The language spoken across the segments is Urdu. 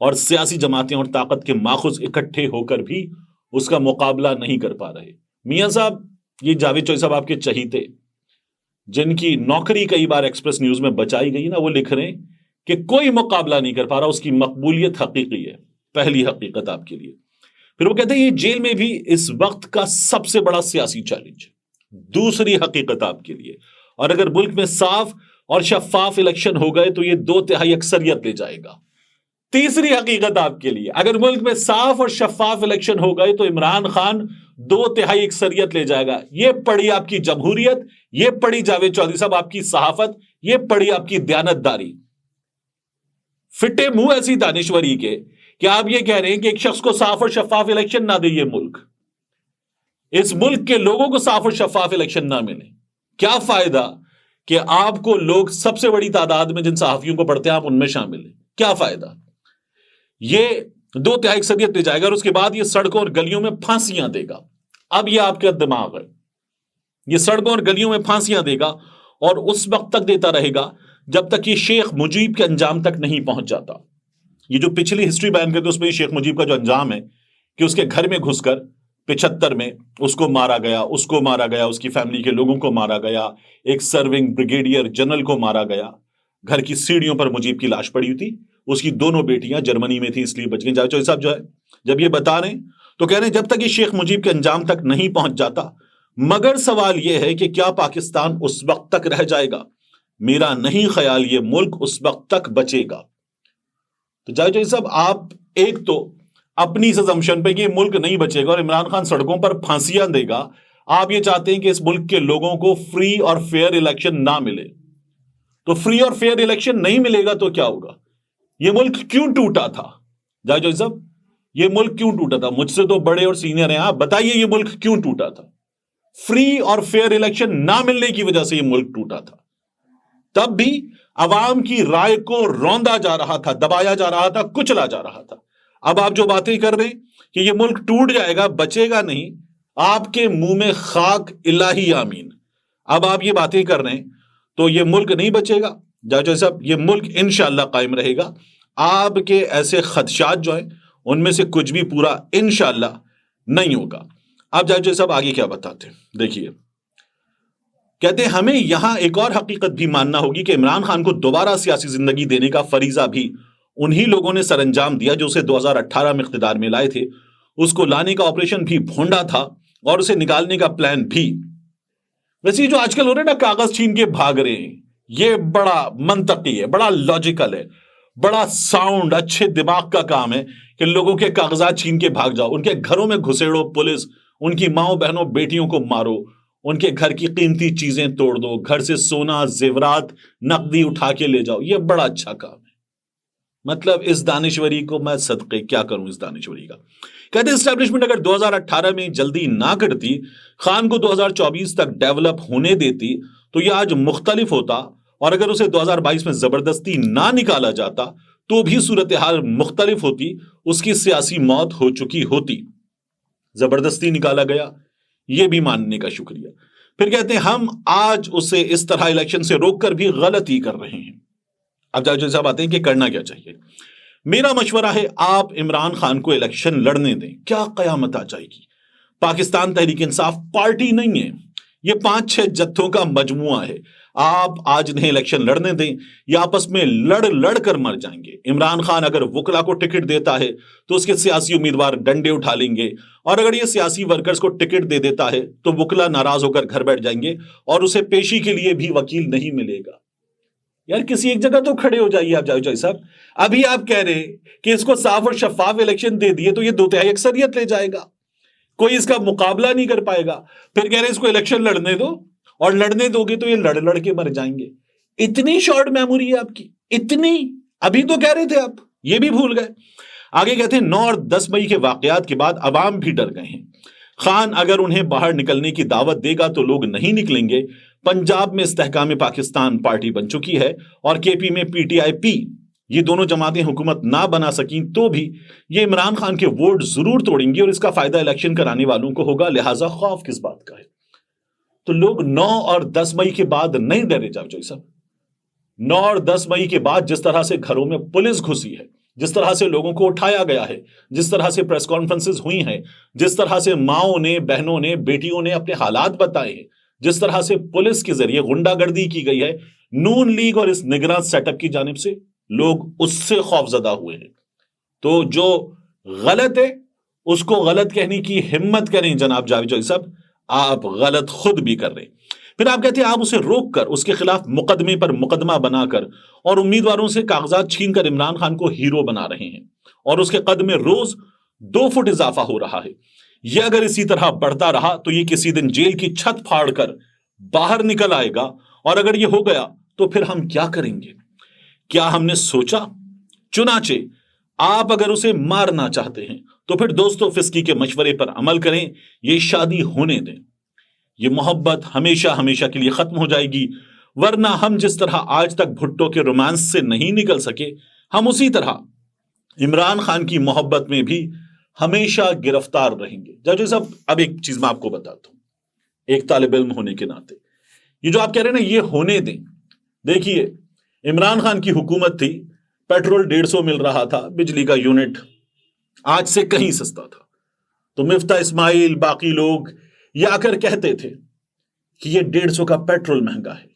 اور سیاسی جماعتیں اور طاقت کے ماخذ اکٹھے ہو کر بھی اس کا مقابلہ نہیں کر پا رہے۔ میاں صاحب، یہ جاوید چوئی صاحب آپ کے چہیتے جن کی نوکری کئی بار ایکسپریس نیوز میں بچائی گئی نا، وہ لکھ رہے ہیں کہ کوئی مقابلہ نہیں کر پا رہا، اس کی مقبولیت حقیقی ہے۔ پہلی حقیقت آپ کے لیے۔ پھر وہ کہتے ہیں یہ جیل میں بھی اس وقت کا سب سے بڑا سیاسی چیلنج ہے۔ دوسری حقیقت آپ کے لیے، اور اگر ملک میں صاف اور شفاف الیکشن ہو گئے تو یہ 2/3 اکثریت لے جائے گا۔ تیسری حقیقت آپ کے لیے، اگر ملک میں صاف اور شفاف الیکشن ہو گئے تو عمران خان 2/3 اکثریت لے جائے گا۔ یہ پڑی آپ کی جمہوریت، یہ پڑی جاوید چودھری صاحب آپ کی صحافت، یہ پڑی آپ کی دیانتداری۔ فٹے منہ ایسی دانشوری کے کہ آپ یہ کہہ رہے ہیں کہ ایک شخص کو صاف اور شفاف الیکشن نہ دے یہ ملک، اس ملک کے لوگوں کو صاف اور شفاف الیکشن نہ ملے۔ کیا فائدہ کہ آپ کو لوگ سب سے بڑی تعداد میں جن صحافیوں کو پڑھتے ہیں آپ ان میں شامل ہیں؟ کیا فائدہ؟ یہ 2/3 اکثریت لے جائے گا اور اس کے بعد یہ سڑکوں اور گلیوں میں پھانسیاں دے گا۔ اب یہ آپ کا دماغ ہے، یہ سڑکوں اور گلیوں میں پھانسیاں دے گا اور اس وقت تک دیتا رہے گا جب تک یہ شیخ مجیب کے انجام تک نہیں پہنچ جاتا۔ یہ جو پچھلی ہسٹری بیان کرتے اس میں شیخ مجیب کا جو انجام ہے کہ اس کے گھر میں گھس کر 75 میں اس کو مارا گیا، اس کو مارا گیا، اس کی فیملی کے لوگوں کو مارا گیا، ایک سرونگ بریگیڈیئر جنرل کو مارا گیا، گھر کی سیڑھیوں پر مجیب کی لاش پڑی ہوئی تھی، اس کی دونوں بیٹیاں جرمنی میں تھیں اس لیے بچ گئیں۔ جاوید چودھری صاحب جو ہے جب یہ بتا رہے ہیں تو کہہ رہے ہیں جب تک یہ شیخ مجیب کے انجام تک نہیں پہنچ جاتا، مگر سوال یہ ہے کہ کیا پاکستان اس وقت تک رہ جائے گا؟ میرا نہیں خیال یہ ملک اس وقت تک بچے گا۔ تو جاوید چودھری صاحب، آپ ایک تو اپنی اس assumption پہ کہ یہ ملک نہیں بچے گا اور عمران خان سڑکوں پر پھانسیاں دے گا، آپ یہ چاہتے ہیں کہ اس ملک کے لوگوں کو فری اور فیئر الیکشن نہ ملے۔ تو فری اور فیئر الیکشن نہیں ملے گا تو کیا ہوگا؟ یہ ملک کیوں ٹوٹا تھا؟ جاوید چودھری صاحب، یہ ملک کیوں ٹوٹا تھا؟ مجھ سے تو بڑے اور سینئر ہیں، آپ بتائیے یہ ملک کیوں ٹوٹا تھا؟ فری اور فیئر الیکشن نہ ملنے کی وجہ سے یہ ملک ٹوٹا تھا۔ تب بھی عوام کی رائے کو روندا جا رہا تھا، دبایا جا رہا تھا، کچلا جا رہا تھا۔ اب آپ جو باتیں کر رہے ہیں کہ یہ ملک ٹوٹ جائے گا، بچے گا نہیں، آپ کے منہ میں خاک، الہی آمین۔ اب آپ یہ باتیں کر رہے ہیں تو یہ ملک نہیں بچے گا جاوید چودھری صاحب، یہ ملک انشاءاللہ قائم رہے گا۔ آپ کے ایسے خدشات جو ہیں ان میں سے کچھ بھی پورا انشاءاللہ نہیں ہوگا۔ آپ جاوید چودھری صاحب آگے کیا بتاتے ہیں، دیکھیے، کہتے ہیں ہمیں یہاں ایک اور حقیقت بھی ماننا ہوگی کہ عمران خان کو دوبارہ سیاسی زندگی دینے کا فریضہ بھی انہی لوگوں نے سر انجام دیا جو اسے 2018 میں اقتدار میں لائے تھے۔ اس کو لانے کا آپریشن بھی بھونڈا تھا اور اسے نکالنے کا پلان بھی۔ ویسے جو آج کل ہو رہے ہیں نا، کاغذ چھین کے بھاگ رہے ہیں، یہ بڑا منطقی ہے، بڑا لاجیکل ہے، بڑا ساؤنڈ اچھے دماغ کا کام ہے کہ لوگوں کے کاغذات چھین کے بھاگ جاؤ، ان کے گھروں میں گھسیڑو پولیس، ان کی ماؤں بہنوں بیٹیوں کو مارو، ان کے گھر کی قیمتی چیزیں توڑ دو، گھر سے سونا زیورات نقدی اٹھا کے لے جاؤ، یہ بڑا اچھا کام ہے۔ مطلب اس دانشوری کو میں صدقے کیا کروں اس دانشوری کا۔ کہتے ہیں اسٹیبلشمنٹ اگر 2018 میں جلدی نہ کرتی، خان کو 2024 تک ڈیولپ ہونے دیتی تو یہ آج مختلف ہوتا، اور اگر اسے 2022 میں زبردستی نہ نکالا جاتا تو بھی صورتحال مختلف ہوتی، اس کی سیاسی موت ہو چکی ہوتی۔ زبردستی نکالا گیا، یہ بھی ماننے کا شکریہ۔ پھر کہتے ہیں ہم آج اسے اس طرح الیکشن سے روک کر بھی غلطی کر رہے ہیں۔ اب جاوید صاحب آتے ہیں کہ کرنا کیا چاہیے۔ میرا مشورہ ہے آپ عمران خان کو الیکشن لڑنے دیں، کیا قیامت آ جائے گی۔ پاکستان تحریک انصاف پارٹی نہیں ہے، یہ 5-6 جتھوں کا مجموعہ ہے۔ آپ آج انہیں الیکشن لڑنے دیں، یہ آپس میں لڑ کر مر جائیں گے۔ عمران خان اگر وکلا کو ٹکٹ دیتا ہے تو اس کے سیاسی امیدوار ڈنڈے اٹھا لیں گے، اور اگر یہ سیاسی ورکرز کو ٹکٹ دے دیتا ہے تو وکلا ناراض ہو کر گھر بیٹھ جائیں گے اور اسے پیشی کے لیے بھی وکیل نہیں ملے گا۔ یار کسی ایک جگہ تو کھڑے ہو جائیے آپ جاوید صاحب۔ ابھی آپ کہہ رہے کہ اس کو صاف اور شفاف الیکشن دے دیے تو یہ 2/3 اکثریت لے جائے گا، کوئی اس کا مقابلہ نہیں کر پائے گا۔ پھر کہہ رہے اس کو الیکشن لڑنے دو، اور لڑنے دو گے تو یہ لڑ کے مر جائیں گے۔ اتنی شارٹ میموری ہے آپ کی، اتنی۔ ابھی تو کہہ رہے تھے آپ، یہ بھی بھول گئے۔ آگے کہتے ہیں 9 اور 10 مئی کے واقعات کے بعد عوام بھی ڈر گئے ہیں۔ خان اگر انہیں باہر نکلنے کی دعوت دے گا تو لوگ نہیں نکلیں گے۔ پنجاب میں استحکام پاکستان پارٹی بن چکی ہے اور کے پی میں PTI-P، یہ دونوں جماعتیں حکومت نہ بنا سکیں تو بھی یہ عمران خان کے ووٹ ضرور توڑیں گی اور اس کا فائدہ الیکشن کرانے والوں کو ہوگا، لہٰذا خوف کس بات کا ہے۔ تو لوگ 9 اور 10 مئی کے بعد نہیں ڈرے جاوید صاحب۔ 9 اور 10 مئی کے بعد جس طرح سے گھروں میں پولیس گھسی ہے، جس طرح سے لوگوں کو اٹھایا گیا ہے، جس طرح سے پریس کانفرنسز ہوئی ہیں، جس طرح سے ماؤں نے، بہنوں نے، بیٹیوں نے اپنے حالات بتائے ہیں، جس طرح سے پولیس کے ذریعے غنڈہ گردی کی گئی ہے، نون لیگ اور اس نگراں سیٹ اپ کی جانب سے لوگ اس سے خوف زدہ ہوئے ہیں۔ تو جو غلط ہے اس کو غلط کہنے کی ہمت کریں جناب جاوید چودھری صاحب، آپ غلط خود بھی کر رہے ہیں۔ پھر آپ کہتے ہیں آپ اسے روک کر اس کے خلاف مقدمے پر مقدمہ بنا کر اور امیدواروں سے کاغذات چھین کر عمران خان کو ہیرو بنا رہے ہیں، اور اس کے قد میں روز 2 فٹ اضافہ ہو رہا ہے۔ یہ اگر اسی طرح بڑھتا رہا تو یہ کسی دن جیل کی چھت پھاڑ کر باہر نکل آئے گا، اور اگر یہ ہو گیا تو پھر ہم کیا کریں گے؟ کیا ہم نے سوچا؟ چنانچہ آپ اگر اسے مارنا چاہتے ہیں تو پھر دوستو فسکی کے مشورے پر عمل کریں، یہ شادی ہونے دیں، یہ محبت ہمیشہ ہمیشہ کے لیے ختم ہو جائے گی، ورنہ ہم جس طرح آج تک بھٹو کے رومانس سے نہیں نکل سکے، ہم اسی طرح عمران خان کی محبت میں بھی ہمیشہ گرفتار رہیں گے۔ جج صاحب اب ایک چیز میں آپ کو بتاتا ہوں، ایک طالب علم ہونے کے ناطے، یہ جو آپ کہہ رہے ہیں نا یہ ہونے دیں، دیکھیے عمران خان کی حکومت تھی، پیٹرول 150 مل رہا تھا، بجلی کا یونٹ آج سے کہیں سستا تھا، تو مفتاح اسماعیل باقی لوگ یہ آ کر کہتے تھے کہ یہ 150 کا پیٹرول مہنگا ہے،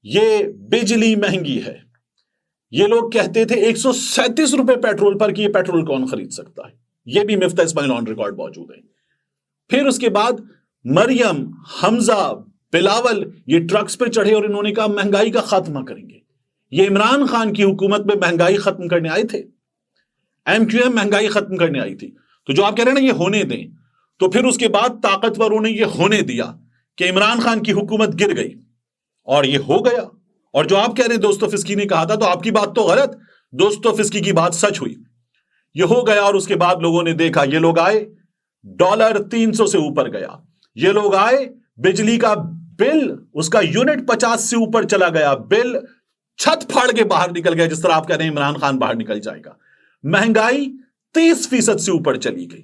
یہ بجلی مہنگی ہے، یہ لوگ کہتے تھے 137 روپے پیٹرول پر کہ یہ پیٹرول کون خرید سکتا ہے، یہ بھی مفتاح اسماعیل آن ریکارڈ موجود ہے۔ پھر اس کے بعد مریم، حمزہ، بلاول یہ ٹرکس پہ چڑھے اور انہوں نے کہا مہنگائی کا خاتمہ کریں گے۔ یہ عمران خان کی حکومت میں مہنگائی ختم کرنے آئے تھے، ایم کیو ایم مہنگائی ختم کرنے آئی تھی۔ تو جو آپ کہہ رہے ہیں نا یہ ہونے دیں، تو پھر اس کے بعد طاقتوروں نے یہ ہونے دیا کہ عمران خان کی حکومت گر گئی، اور یہ ہو گیا۔ اور جو آپ کہہ رہے ہیں دوستو فسکی نے کہا تھا، تو آپ کی بات تو غلط، دوستو فسکی کی بات سچ ہوئی، یہ ہو گیا۔ اور اس کے بعد لوگوں نے دیکھا، یہ لوگ آئے، ڈالر 300 سے اوپر گیا، یہ لوگ آئے، بجلی کا بل اس کا یونٹ 50 سے اوپر چلا گیا، بل چھت پھاڑ کے باہر نکل گیا، جس طرح آپ کہہ رہے ہیں عمران خان باہر نکل جائے گا، مہنگائی 30% سے اوپر چلی گئی،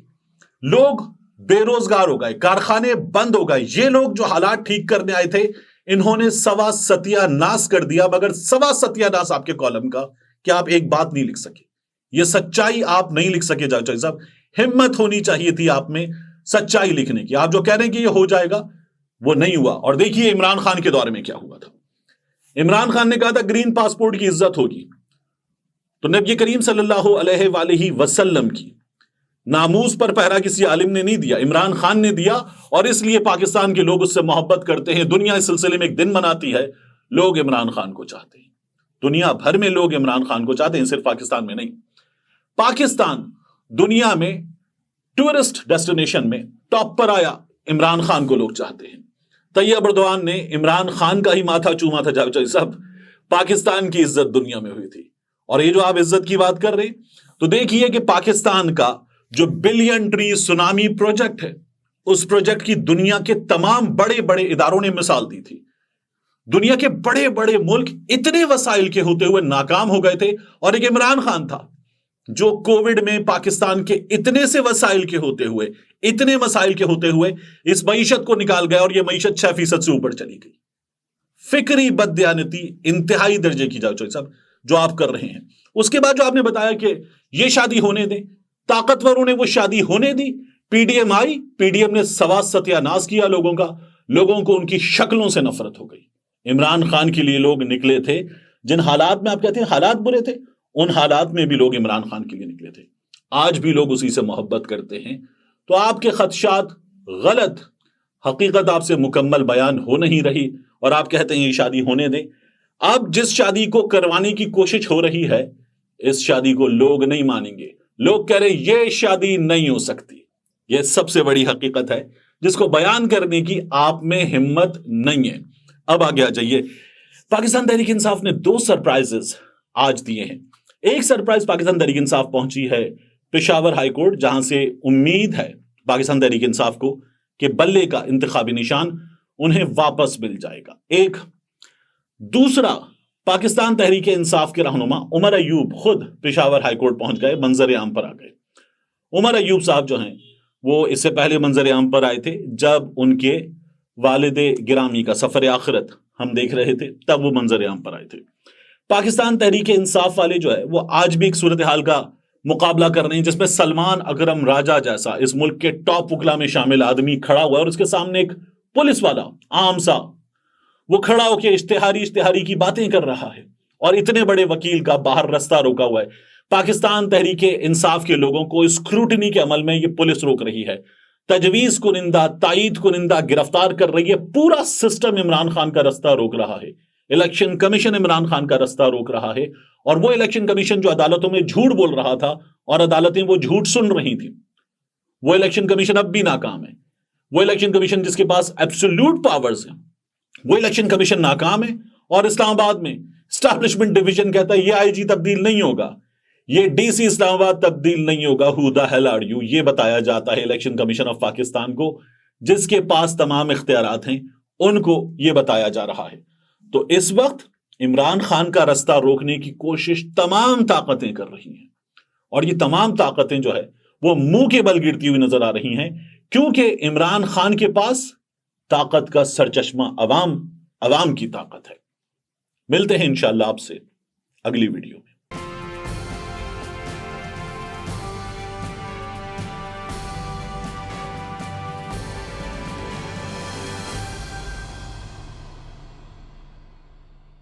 لوگ بے روزگار ہو گئے، کارخانے بند ہو گئے۔ یہ لوگ جو حالات ٹھیک کرنے آئے تھے انہوں نے سوا ستیہ ناس کر دیا، مگر سوا ستیہ ناس آپ کے کالم کا کہ آپ ایک بات نہیں لکھ سکے، یہ سچائی آپ نہیں لکھ سکے۔ جاوید صاحب ہمت ہونی چاہیے تھی آپ میں سچائی لکھنے کی، آپ جو کہہ رہے ہیں کہ یہ ہو جائے گا وہ نہیں ہوا۔ اور دیکھیے عمران خان کے دور میں کیا ہوا تھا، عمران خان نے کہا تھا گرین پاسپورٹ کی عزت ہوگی، تو نبی کریم صلی اللہ علیہ وآلہ وسلم کی ناموس پر پہرا کسی عالم نے نہیں دیا، عمران خان نے دیا، اور اس لیے پاکستان کے لوگ اس سے محبت کرتے ہیں، دنیا اس سلسلے میں ایک دن مناتی ہے، لوگ عمران خان کو چاہتے ہیں، دنیا بھر میں لوگ عمران خان کو چاہتے ہیں، صرف پاکستان میں نہیں۔ پاکستان دنیا میں ٹورسٹ ڈیسٹینیشن میں ٹاپ پر آیا، عمران خان کو لوگ چاہتے ہیں۔ طیب اردوان نے عمران خان کا ہی ماتھا چوما تھا جاوید صاحب، پاکستان کی عزت دنیا میں ہوئی تھی۔ اور یہ جو آپ عزت کی بات کر رہے ہیں، تو دیکھیے کہ پاکستان کا جو بلین ٹری سونامی پروجیکٹ ہے، اس پروجیکٹ کی دنیا کے تمام بڑے بڑے اداروں نے مثال دی تھی۔ دنیا کے بڑے بڑے ملک اتنے وسائل کے ہوتے ہوئے ناکام ہو گئے تھے، اور ایک عمران خان تھا جو کووڈ میں پاکستان کے اتنے سے وسائل کے ہوتے ہوئے، اتنے مسائل کے ہوتے ہوئے اس معیشت کو نکال گیا، اور یہ معیشت 6% سے اوپر چلی گئی۔ فکری بددیانتی انتہائی درجے کی جاوید صاحب جو آپ کر رہے ہیں۔ اس کے بعد جو آپ نے بتایا کہ یہ شادی ہونے دیں، طاقتوروں نے وہ شادی ہونے دی، پی ڈی ایم آئی، پی ڈی ایم نے سوا ستیہ ناس کیا لوگوں کا، لوگوں کو ان کی شکلوں سے نفرت ہو گئی۔ عمران خان کے لیے لوگ نکلے تھے، جن حالات میں آپ کہتے ہیں حالات برے تھے، ان حالات میں بھی لوگ عمران خان کے لیے نکلے تھے، آج بھی لوگ اسی سے محبت کرتے ہیں۔ تو آپ کے خدشات غلط، حقیقت آپ سے مکمل بیان ہو نہیں رہی، اور آپ کہتے ہیں یہ شادی ہونے دیں۔ اب جس شادی کو کروانے کی کوشش ہو رہی ہے، اس شادی کو لوگ نہیں مانیں گے، لوگ کہہ رہے یہ شادی نہیں ہو سکتی۔ یہ سب سے بڑی حقیقت ہے جس کو بیان کرنے کی آپ میں ہمت نہیں ہے۔ اب آگے آ جائیے، پاکستان تحریک انصاف نے 2 سرپرائزز آج دیے ہیں۔ ایک سرپرائز پاکستان تحریک انصاف پہنچی ہے پشاور ہائی کورٹ، جہاں سے امید ہے پاکستان تحریک انصاف کو کہ بلے کا انتخابی نشان انہیں واپس مل جائے گا۔ ایک دوسرا، پاکستان تحریک انصاف کے رہنما عمر ایوب خود پشاور ہائی کورٹ پہنچ گئے، منظر عام پر آ گئے۔ عمر ایوب صاحب جو ہیں وہ اس سے پہلے منظر عام پر آئے تھے جب ان کے والد گرامی کا سفر آخرت ہم دیکھ رہے تھے، تب وہ منظر عام پر آئے تھے۔ پاکستان تحریک انصاف والے جو ہے وہ آج بھی ایک صورتحال کا مقابلہ کر رہے ہیں جس میں سلمان اکرم راجہ جیسا اس ملک کے ٹاپ وکلا میں شامل آدمی کھڑا ہوا ہے اور اس کے سامنے ایک پولیس والا عام سا وہ کھڑا ہو کے اشتہاری کی باتیں کر رہا ہے اور اتنے بڑے وکیل کا باہر رستہ روکا ہوا ہے. پاکستان تحریک انصاف کے لوگوں کو اسکروٹنی کے عمل میں یہ پولیس روک رہی ہے, تجویز کنندہ تائید کنندہ گرفتار کر رہی ہے. پورا سسٹم عمران خان کا رستہ روک رہا ہے. الیکشن کمیشن عمران خان کا رستہ روک رہا ہے اور وہ الیکشن کمیشن جو عدالتوں میں جھوٹ بول رہا تھا اور عدالتیں وہ جھوٹ سن رہی تھیں, وہ الیکشن کمیشن اب بھی ناکام ہے. وہ الیکشن کمیشن جس کے پاس ایبسولوٹ پاورز ہیں وہ الیکشن کمیشن ناکام ہے. اور اسلام آباد میں اسٹیبلشمنٹ ڈویژن کہتا ہے یہ آئی جی تبدیل نہیں ہوگا, یہ ڈی سی اسلام آباد تبدیل نہیں ہوگا. ہو دا ہیل آر یو, یہ بتایا جاتا ہے الیکشن کمیشن آف پاکستان کو, جس کے پاس تمام اختیارات ہیں ان کو یہ بتایا جا رہا ہے. تو اس وقت عمران خان کا رستہ روکنے کی کوشش تمام طاقتیں کر رہی ہیں اور یہ تمام طاقتیں جو ہے وہ منہ کے بل گرتی ہوئی نظر آ رہی ہیں کیونکہ عمران خان کے پاس طاقت کا سرچشمہ عوام کی طاقت ہے. ملتے ہیں انشاءاللہ آپ سے اگلی ویڈیو میں.